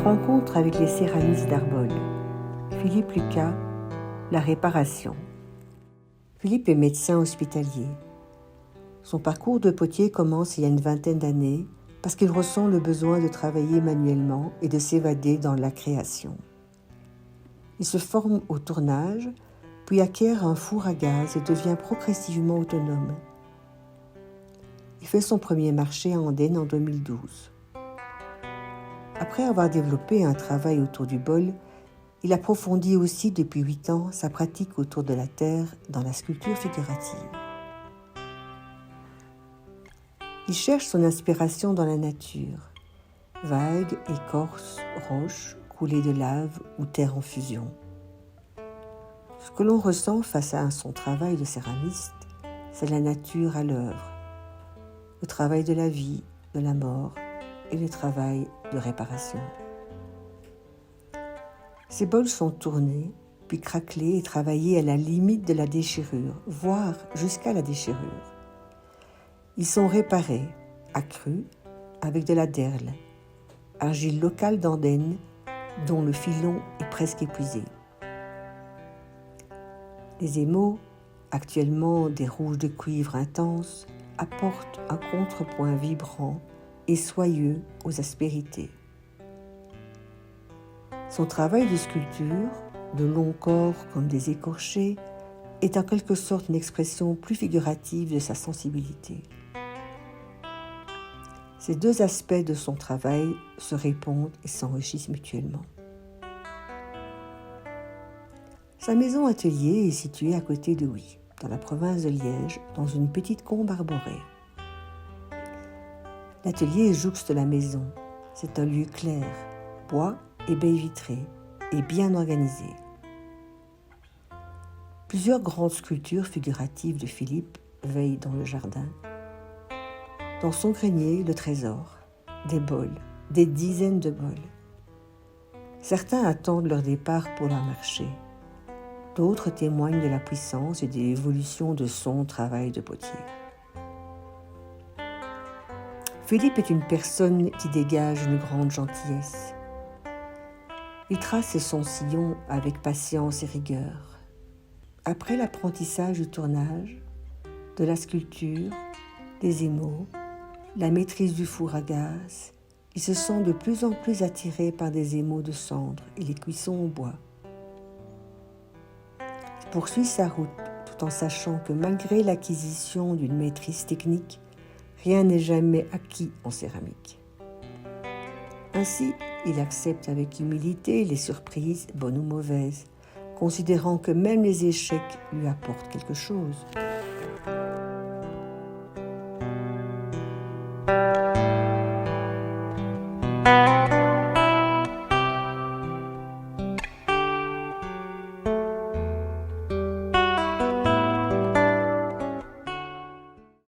Rencontre avec les céramistes d'Arbole. Philippe Lucas, la réparation. Philippe est médecin hospitalier. Son parcours de potier commence il y a une vingtaine d'années parce qu'il ressent le besoin de travailler manuellement et de s'évader dans la création. Il se forme au tournage, puis acquiert un four à gaz et devient progressivement autonome. Il fait son premier marché à Andenne en 2012. Après avoir développé un travail autour du bol, il approfondit aussi depuis 8 ans sa pratique autour de la terre dans la sculpture figurative. Il cherche son inspiration dans la nature, vagues, écorces, roches, coulées de lave ou terre en fusion. Ce que l'on ressent face à son travail de céramiste, c'est la nature à l'œuvre, le travail de la vie, de la mort et le travail de réparation. Ces bols sont tournés, puis craquelés et travaillés à la limite de la déchirure, voire jusqu'à la déchirure. Ils sont réparés, accrus, avec de la derle, argile locale d'Andenne, dont le filon est presque épuisé. Les émaux, actuellement des rouges de cuivre intenses, apportent un contrepoint vibrant et soyeux aux aspérités. Son travail de sculpture, de longs corps comme des écorchés, est en quelque sorte une expression plus figurative de sa sensibilité. Ces deux aspects de son travail se répondent et s'enrichissent mutuellement. Sa maison-atelier est située à côté de Huy, dans la province de Liège, dans une petite combe arborée. L'atelier jouxte la maison. C'est un lieu clair, bois et baies vitrées, et bien organisé. Plusieurs grandes sculptures figuratives de Philippe veillent dans le jardin. Dans son grenier, le trésor, des bols, des dizaines de bols. Certains attendent leur départ pour leur marché. D'autres témoignent de la puissance et de l'évolution de son travail de potier. Philippe est une personne qui dégage une grande gentillesse. Il trace son sillon avec patience et rigueur. Après l'apprentissage du tournage, de la sculpture, des émaux, la maîtrise du four à gaz, il se sent de plus en plus attiré par des émaux de cendre et les cuissons au bois. Il poursuit sa route tout en sachant que malgré l'acquisition d'une maîtrise technique, rien n'est jamais acquis en céramique. Ainsi, il accepte avec humilité les surprises, bonnes ou mauvaises, considérant que même les échecs lui apportent quelque chose.